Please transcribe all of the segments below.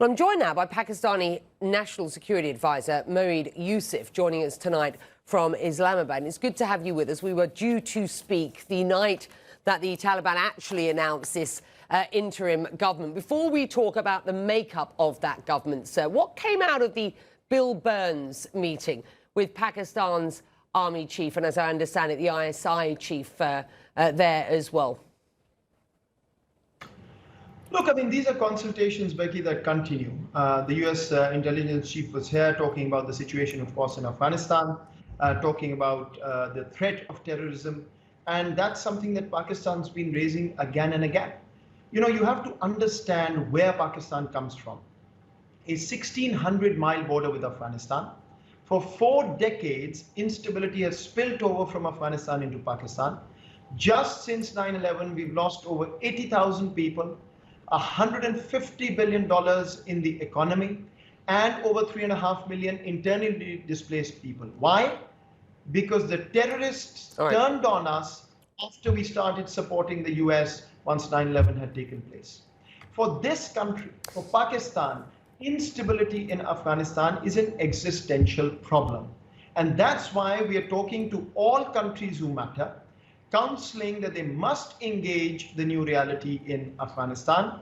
Well, I'm joined now by Pakistani National Security Advisor Moeed Yusuf, joining us tonight from Islamabad. And it's good to have you with us. We were due to speak the night that the Taliban actually announced this interim government. Before we talk about the makeup of that government, sir, what came out of the Bill Burns meeting with Pakistan's army chief and, as I understand it, the ISI chief there as well? Look, I mean, these are consultations, Becky, that continue. The US intelligence chief was here talking about the situation, of course, in Afghanistan, talking about the threat of terrorism. And that's something that Pakistan's been raising again and again. You know, you have to understand where Pakistan comes from. A 1,600-mile border with Afghanistan. For 4 decades, instability has spilled over from Afghanistan into Pakistan. Just since 9/11, we've lost over 80,000 people. $150 billion in the economy, and over 3.5 million internally displaced people. Why? Because the terrorists turned on us after we started supporting the US once 9/11 had taken place. For this country, for Pakistan, instability in Afghanistan is an existential problem. And that's why we are talking to all countries who matter, counseling that they must engage the new reality in Afghanistan.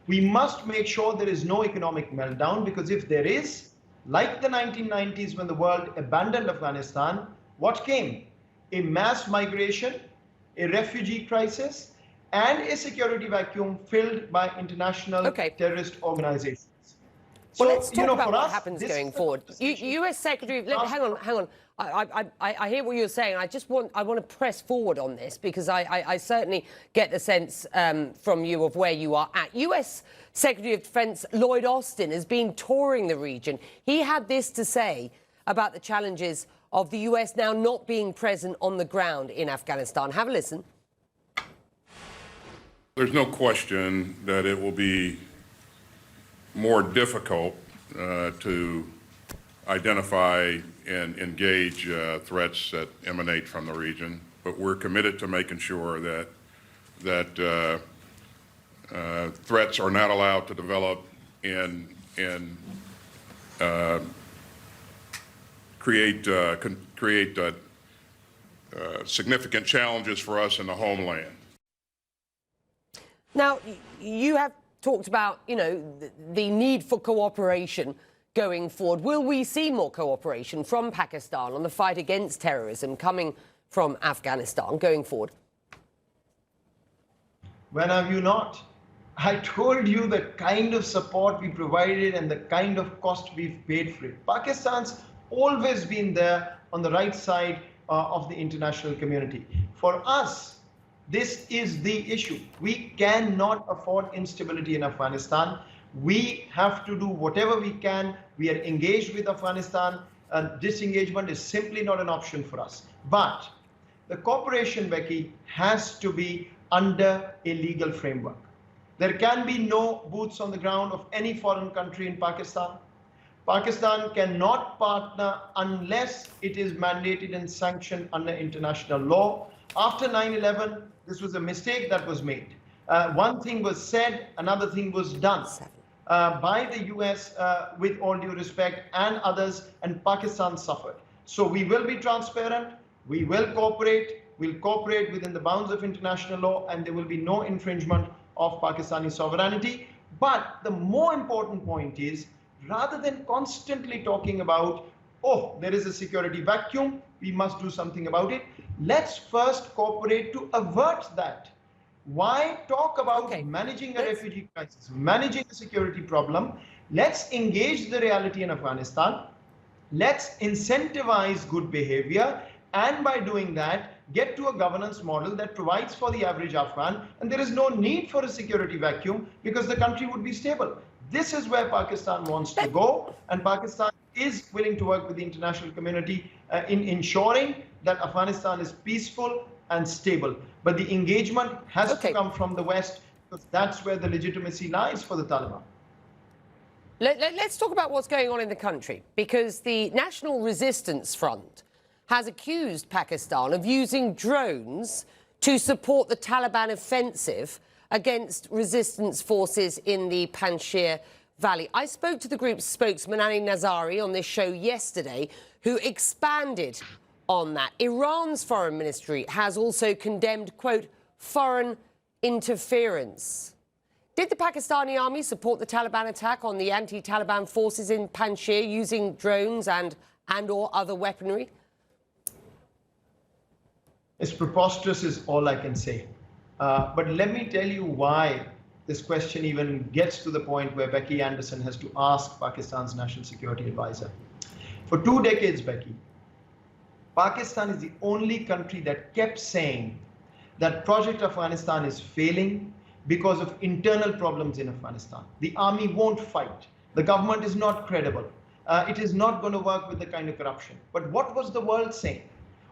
We must make sure there is no economic meltdown, because if there is, like the 1990s when the world abandoned Afghanistan, what came? A mass migration, a refugee crisis, and a security vacuum filled by international terrorist organizations. Well, let's talk about what happens going forward. U.S. Secretary, hang on. I hear what you're saying. I want to press forward on this, because I certainly get the sense from you of where you are at. U.S. Secretary of Defense Lloyd Austin has been touring the region. He had this to say about the challenges of the U.S. now not being present on the ground in Afghanistan. Have a listen. There's no question that it will be more difficult to identify and engage threats that emanate from the region, but we're committed to making sure that threats are not allowed to develop and create significant challenges for us in the homeland. Now, you have talked about, you know, the need for cooperation going forward. Will we see more cooperation from Pakistan on the fight against terrorism coming from Afghanistan going forward? When have you not? I told you the kind of support we provided and the kind of cost we've paid for it. Pakistan's always been there on the right side of the international community. For us, this is the issue. We cannot afford instability in Afghanistan. We have to do whatever we can. We are engaged with Afghanistan, and disengagement is simply not an option for us. But the cooperation, Becky, has to be under a legal framework. There can be no boots on the ground of any foreign country in Pakistan. Pakistan cannot partner unless it is mandated and sanctioned under international law. After 9/11, this was a mistake that was made. One thing was said, another thing was done by the US, with all due respect, and others, and Pakistan suffered. So we will be transparent, we will cooperate, we'll cooperate within the bounds of international law, and there will be no infringement of Pakistani sovereignty. But the more important point is, rather than constantly talking about, oh, there is a security vacuum, we must do something about it, let's first cooperate to avert that. Why talk about managing a refugee crisis, managing a security problem? Let's engage the reality in Afghanistan. Let's incentivize good behavior. And by doing that, get to a governance model that provides for the average Afghan. And there is no need for a security vacuum, because the country would be stable. This is where Pakistan wants to go. And Pakistan is willing to work with the international community in ensuring that Afghanistan is peaceful and stable. But the engagement has to come from the West, because that's where the legitimacy lies for the Taliban. Let's talk about what's going on in the country, because the National Resistance Front has accused Pakistan of using drones to support the Taliban offensive against resistance forces in the Panjshir Valley. I spoke to the group's spokesman, Ali Nazari, on this show yesterday, who expanded on that. Iran's foreign ministry has also condemned, quote, foreign interference. Did the Pakistani army support the Taliban attack on the anti-Taliban forces in Panjshir using drones and or other weaponry? It's preposterous is all I can say. But let me tell you why this question even gets to the point where Becky Anderson has to ask Pakistan's National Security Advisor. For 2 decades, Becky, Pakistan is the only country that kept saying that Project Afghanistan is failing because of internal problems in Afghanistan. The army won't fight. The government is not credible. It is not going to work with the kind of corruption. But what was the world saying?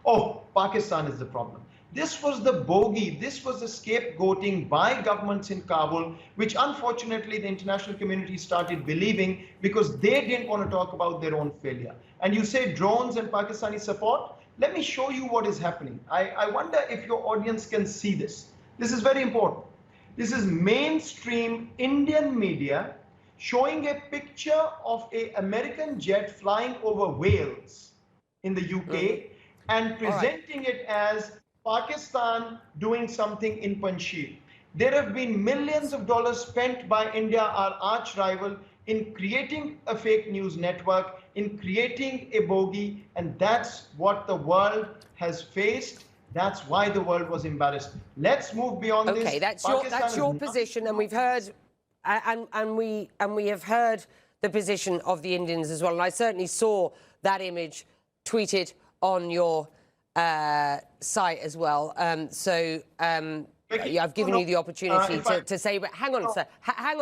Oh, Pakistan is the problem. This was the bogey, this was the scapegoating by governments in Kabul, which unfortunately the international community started believing because they didn't want to talk about their own failure. And you say drones and Pakistani support? Let me show you what is happening. I wonder if your audience can see this. This is very important. This is mainstream Indian media showing a picture of an American jet flying over Wales in the UK and presenting it as Pakistan doing something in Panjshir. There have been millions of dollars spent by India, our arch rival, in creating a fake news network, in creating a bogey, and that's what the world has faced. That's why the world was embarrassed. Let's move beyond this. Okay, that's your position, and we've heard, and we have heard the position of the Indians as well. And I certainly saw that image tweeted on your site as well. I've given you the opportunity to say, but hang on, sir. Hang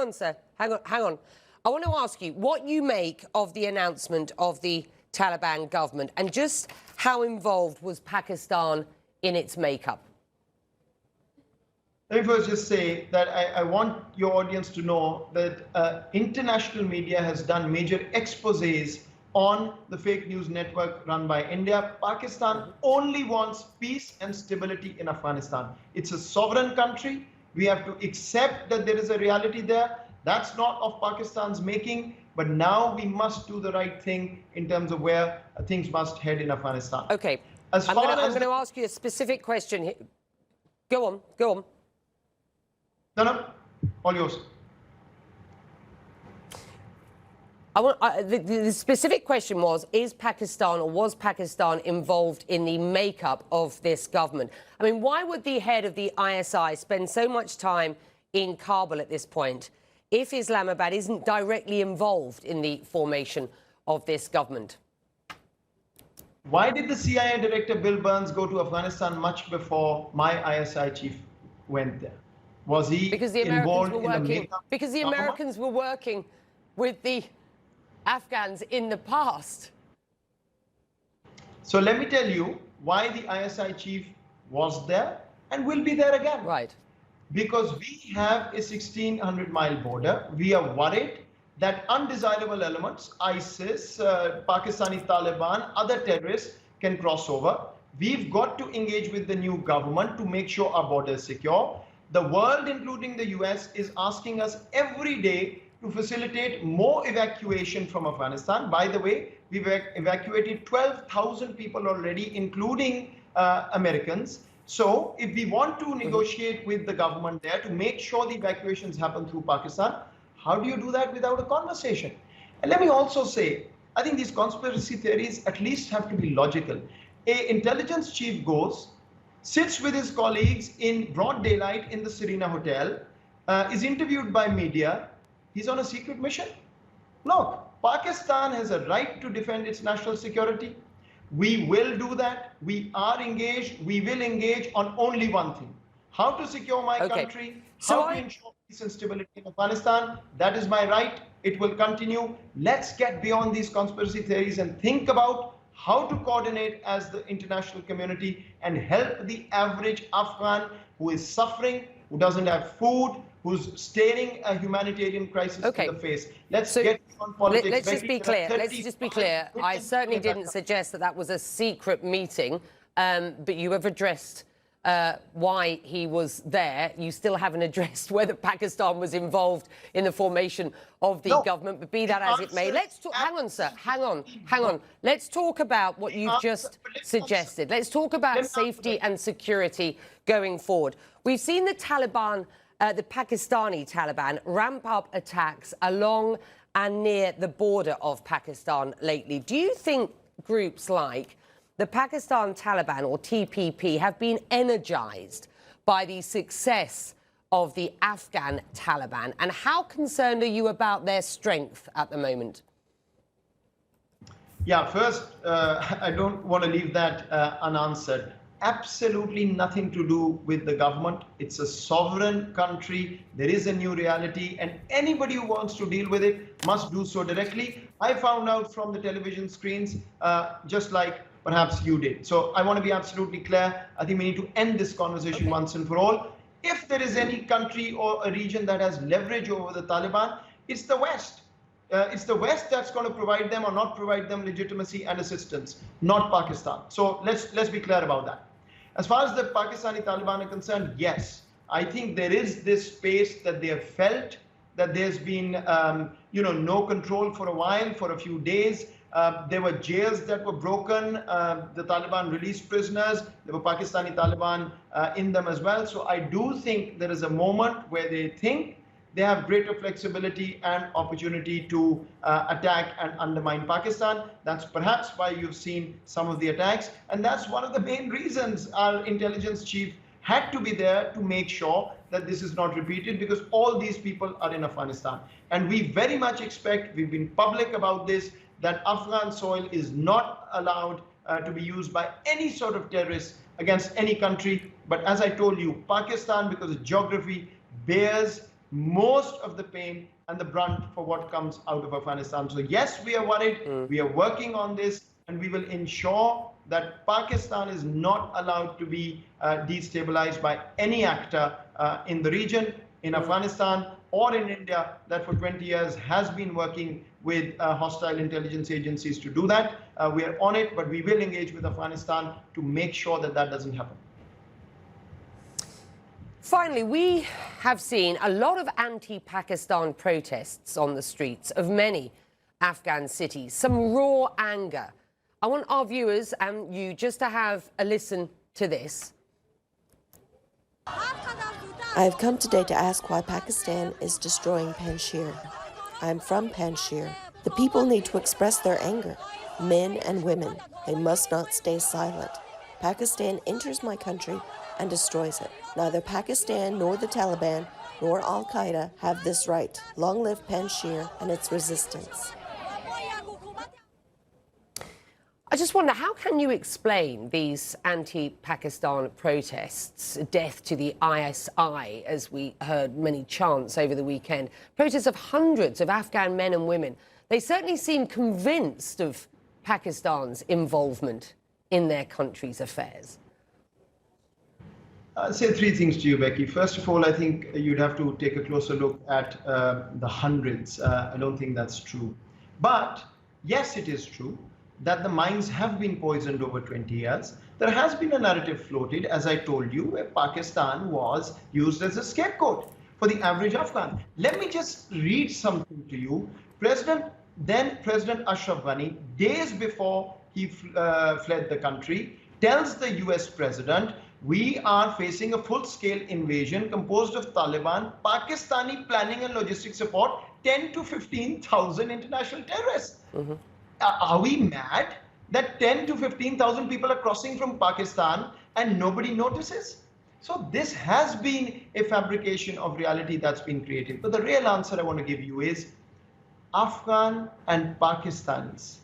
on. I want to ask you what you make of the announcement of the Taliban government and just how involved was Pakistan in its makeup? Let me first just say that I want your audience to know that international media has done major exposés on the fake news network run by India. Pakistan only wants peace and stability in Afghanistan. It's a sovereign country. We have to accept that there is a reality there. That's not of Pakistan's making, but now we must do the right thing in terms of where things must head in Afghanistan. Okay. I'm going to ask you a specific question here. Go on. No, all yours. The specific question was Pakistan involved in the makeup of this government? I mean, why would the head of the ISI spend so much time in Kabul at this point if Islamabad isn't directly involved in the formation of this government? Why did the CIA director Bill Burns go to Afghanistan much before my ISI chief went there? Was he involved in the makeup? Because the Americans were working with the Afghans in the past. So let me tell you why the ISI chief was there and will be there again. Right. Because we have a 1,600-mile border. We are worried that undesirable elements, ISIS, Pakistani Taliban, other terrorists can cross over. We've got to engage with the new government to make sure our border is secure. The world, including the US, is asking us every day to facilitate more evacuation from Afghanistan. By the way, we've evacuated 12,000 people already, including Americans. So if we want to negotiate with the government there to make sure the evacuations happen through Pakistan, how do you do that without a conversation? And let me also say, I think these conspiracy theories at least have to be logical. An intelligence chief goes, sits with his colleagues in broad daylight in the Serena Hotel, is interviewed by media. He's on a secret mission. Look, Pakistan has a right to defend its national security. We will do that. We are engaged. We will engage on only one thing: how to secure my country, how to ensure peace and stability in Afghanistan. That is my right. It will continue. Let's get beyond these conspiracy theories and think about how to coordinate as the international community and help the average Afghan who is suffering, who doesn't have food, who's staring a humanitarian crisis in the face. Let's get on politics. Let's just be clear. Let's just be clear. I certainly didn't suggest that that was a secret meeting, but you have addressed why he was there. You still haven't addressed whether Pakistan was involved in the formation of the government, but be that as it may. Let's talk. Hang on, sir. Hang on. Let's talk about what you've just suggested. Let's talk about safety and security going forward. We've seen the Taliban, the Pakistani Taliban, ramp up attacks along and near the border of Pakistan lately. Do you think groups like the Pakistan Taliban, or TPP, have been energized by the success of the Afghan Taliban? And how concerned are you about their strength at the moment? Yeah, first, I don't want to leave that unanswered. Absolutely nothing to do with the government. It's a sovereign country. There is a new reality, and anybody who wants to deal with it must do so directly. I found out from the television screens, just like perhaps you did. So I want to be absolutely clear. I think we need to end this conversation once and for all. If there is any country or a region that has leverage over the Taliban, it's the West. It's the West that's going to provide them or not provide them legitimacy and assistance, not Pakistan. So let's be clear about that. As far as the Pakistani Taliban are concerned, yes, I think there is this space that they have felt that there's been, no control for a while, for a few days. There were jails that were broken. The Taliban released prisoners. There were Pakistani Taliban in them as well. So I do think there is a moment where they think they have greater flexibility and opportunity to attack and undermine Pakistan. That's perhaps why you've seen some of the attacks. And that's one of the main reasons our intelligence chief had to be there to make sure that this is not repeated, because all these people are in Afghanistan. And we very much expect, we've been public about this, that Afghan soil is not allowed to be used by any sort of terrorists against any country. But as I told you, Pakistan, because of geography, bears most of the pain and the brunt for what comes out of Afghanistan. So yes, we are worried. We are working on this, and we will ensure that Pakistan is not allowed to be destabilized by any actor in the region, in Afghanistan or in India, that for 20 years has been working with hostile intelligence agencies to do that. We are on it, but we will engage with Afghanistan to make sure that that doesn't happen. Finally, we have seen a lot of anti-Pakistan protests on the streets of many Afghan cities, some raw anger. I want our viewers and you just to have a listen to this. I have come today to ask why Pakistan is destroying Panjshir. I am from Panjshir. The people need to express their anger. Men and women, they must not stay silent. Pakistan enters my country and destroys it. Neither Pakistan nor the Taliban nor Al-Qaeda have this right. Long live Panjshir and its resistance. I just wonder, how can you explain these anti-Pakistan protests, death to the ISI, as we heard many chants over the weekend, protests of hundreds of Afghan men and women? They certainly seem convinced of Pakistan's involvement in their country's affairs. I'll say three things to you, Becky. First of all, I think you'd have to take a closer look at the hundreds. I don't think that's true. But yes, it is true that the minds have been poisoned over 20 years. There has been a narrative floated, as I told you, where Pakistan was used as a scapegoat for the average Afghan. Let me just read something to you. Then President Ashraf Ghani, days before he fled the country, tells the US president, we are facing a full-scale invasion composed of Taliban, Pakistani planning and logistics support, 10 to 15,000 international terrorists. Are we mad that 10 to 15,000 people are crossing from Pakistan and nobody notices? So this has been a fabrication of reality that's been created. But the real answer I want to give you is Afghan and Pakistanis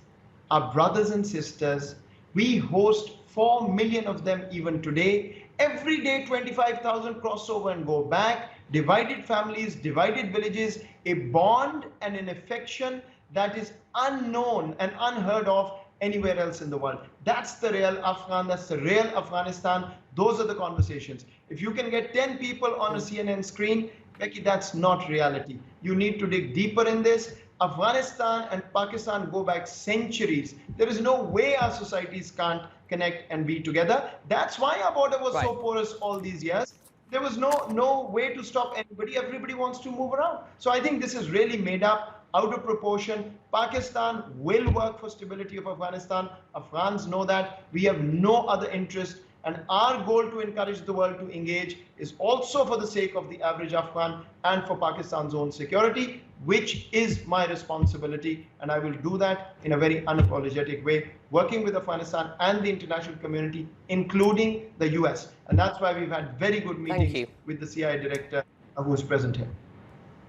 are brothers and sisters. We host 4 million of them even today. Every day, 25,000 cross over and go back. Divided families, divided villages, a bond and an affection that is unknown and unheard of anywhere else in the world. That's the real Afghan, that's the real Afghanistan. Those are the conversations. If you can get 10 people on a CNN screen, Becky, that's not reality. You need to dig deeper in this. Afghanistan and Pakistan go back centuries. There is no way our societies can't connect and be together. That's why our border was so Right. porous all these years. There was no way to stop anybody. Everybody wants to move around. So I think this is really made up out of proportion. Pakistan will work for stability of Afghanistan. Afghans know that. We have no other interest. And our goal to encourage the world to engage is also for the sake of the average Afghan and for Pakistan's own security, which is my responsibility. And I will do that in a very unapologetic way, working with Afghanistan and the international community, including the US. And that's why we've had very good meetings you. with the CIA director who is present here.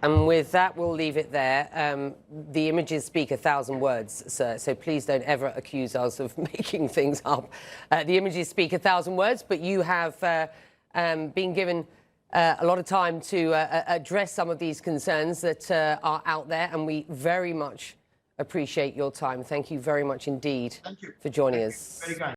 And with that, we'll leave it there. The images speak 1,000 words, sir, so please don't ever accuse us of making things up. The images speak 1,000 words, but you have been given a lot of time to address some of these concerns that are out there, and we very much appreciate your time. Thank you very much indeed Thank you. for joining Thank you. us. Very kind.